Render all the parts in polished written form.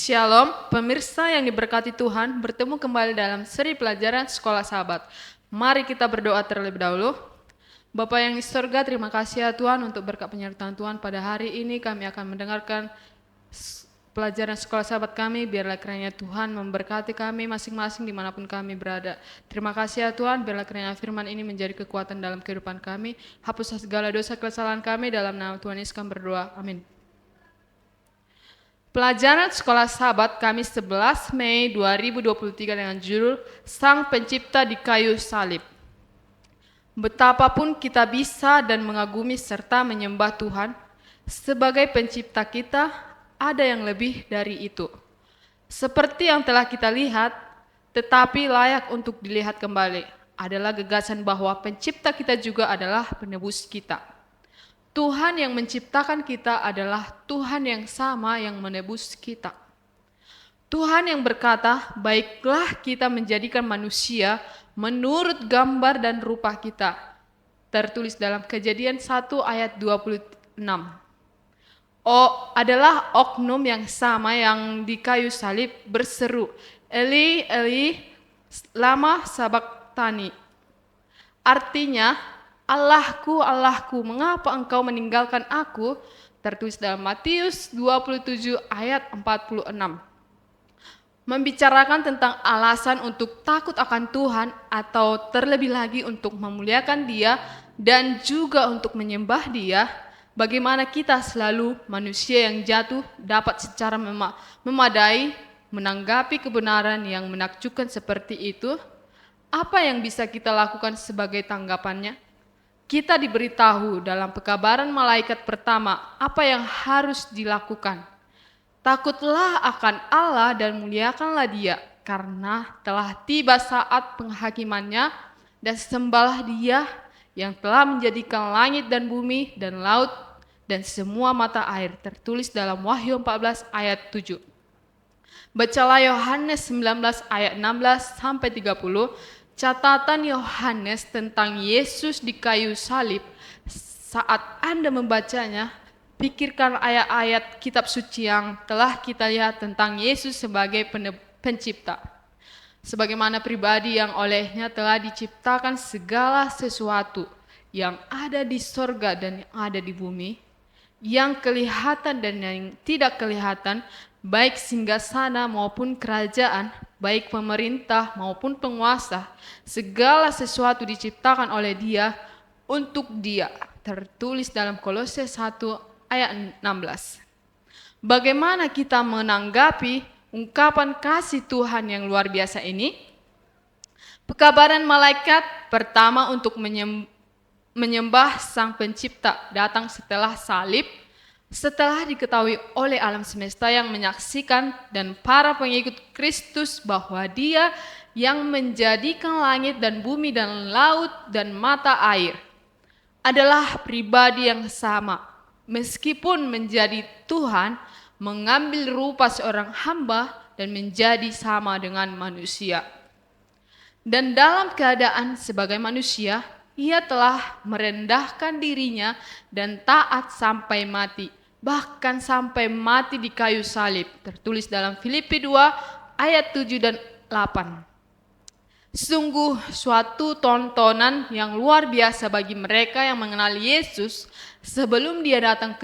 Shalom, pemirsa yang diberkati Tuhan, bertemu kembali dalam seri pelajaran Sekolah Sahabat. Mari kita berdoa terlebih dahulu. Bapa yang di surga, terima kasih ya Tuhan untuk berkat penyertaan Tuhan pada hari ini. Kami akan mendengarkan pelajaran Sekolah Sahabat kami. Biarlah kiranya Tuhan memberkati kami masing-masing dimanapun kami berada. Terima kasih ya Tuhan, biarlah kiranya firman ini menjadi kekuatan dalam kehidupan kami. Hapuslah segala dosa kesalahan kami, dalam nama Tuhan Yesus kami berdoa. Amin. Pelajaran Sekolah Sahabat Kamis 11 Mei 2023 dengan judul Sang Pencipta di Kayu Salib. Betapapun kita bisa dan mengagumi serta menyembah Tuhan, sebagai pencipta kita ada yang lebih dari itu. Seperti yang telah kita lihat, tetapi layak untuk dilihat kembali, adalah gagasan bahwa pencipta kita juga adalah penebus kita. Tuhan yang menciptakan kita adalah Tuhan yang sama yang menebus kita. Tuhan yang berkata, baiklah kita menjadikan manusia menurut gambar dan rupa kita. Tertulis dalam Kejadian 1 ayat 26. Adalah oknum yang sama yang di kayu salib berseru, Eli, Eli, lama sabachthani. Artinya, Allahku, Allahku, mengapa engkau meninggalkan aku? Tertulis dalam Matius 27 ayat 46. Membicarakan tentang alasan untuk takut akan Tuhan atau terlebih lagi untuk memuliakan Dia dan juga untuk menyembah Dia, bagaimana kita selalu manusia yang jatuh dapat secara memadai menanggapi kebenaran yang menakjubkan seperti itu? Apa yang bisa kita lakukan sebagai tanggapannya? Kita diberitahu dalam pekabaran malaikat pertama apa yang harus dilakukan. Takutlah akan Allah dan muliakanlah Dia, karena telah tiba saat penghakimannya, dan sembahlah Dia yang telah menjadikan langit dan bumi dan laut dan semua mata air. Tertulis dalam Wahyu 14 ayat 7. Bacalah Yohanes 19 ayat 16 sampai 30. Catatan Yohanes tentang Yesus di kayu salib. Saat Anda membacanya, pikirkan ayat-ayat kitab suci yang telah kita lihat tentang Yesus sebagai pencipta. Sebagaimana pribadi yang olehnya telah diciptakan segala sesuatu yang ada di sorga dan yang ada di bumi, yang kelihatan dan yang tidak kelihatan, baik singgasana maupun kerajaan, baik pemerintah maupun penguasa, segala sesuatu diciptakan oleh Dia untuk Dia. Tertulis dalam Kolose 1 ayat 16. Bagaimana kita menanggapi ungkapan kasih Tuhan yang luar biasa ini? Pekabaran malaikat pertama untuk menyembah Sang Pencipta datang setelah salib, setelah diketahui oleh alam semesta yang menyaksikan dan para pengikut Kristus bahwa Dia yang menjadikan langit dan bumi dan laut dan mata air adalah pribadi yang sama. Meskipun menjadi Tuhan, mengambil rupa seorang hamba dan menjadi sama dengan manusia. Dan dalam keadaan sebagai manusia, Ia telah merendahkan dirinya dan taat sampai mati, bahkan sampai mati di kayu salib. Tertulis dalam Filipi 2 ayat 7 dan 8. Sungguh suatu tontonan yang luar biasa bagi mereka yang mengenal Yesus sebelum Dia datang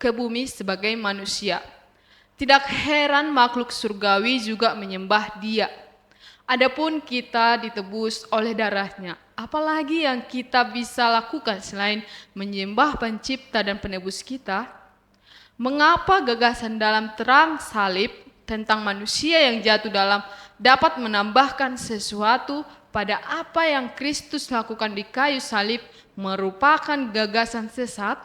ke bumi sebagai manusia. Tidak heran makhluk surgawi juga menyembah Dia. Adapun kita ditebus oleh darahnya, apalagi yang kita bisa lakukan selain menyembah Pencipta dan Penebus kita? Mengapa gagasan dalam terang salib tentang manusia yang jatuh dalam dapat menambahkan sesuatu pada apa yang Kristus lakukan di kayu salib merupakan gagasan sesat?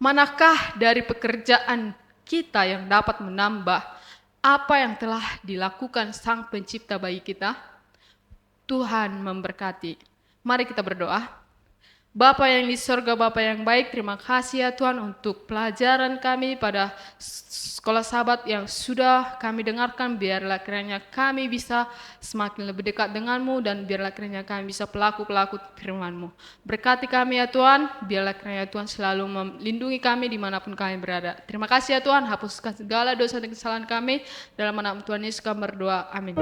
Manakah dari pekerjaan kita yang dapat menambah apa yang telah dilakukan Sang Pencipta bagi kita? Tuhan memberkati. Mari kita berdoa. Bapa yang di sorga, Bapa yang baik, terima kasih ya Tuhan untuk pelajaran kami pada sekolah Sabat yang sudah kami dengarkan. Biarlah kiranya kami bisa semakin lebih dekat denganmu dan biarlah kiranya kami bisa pelaku-pelaku firman-Mu. Berkati kami ya Tuhan, biarlah kiranya Tuhan selalu melindungi kami dimanapun kami berada. Terima kasih ya Tuhan, hapuskan segala dosa dan kesalahan kami. Dalam nama Tuhan Yesus kami berdoa, amin.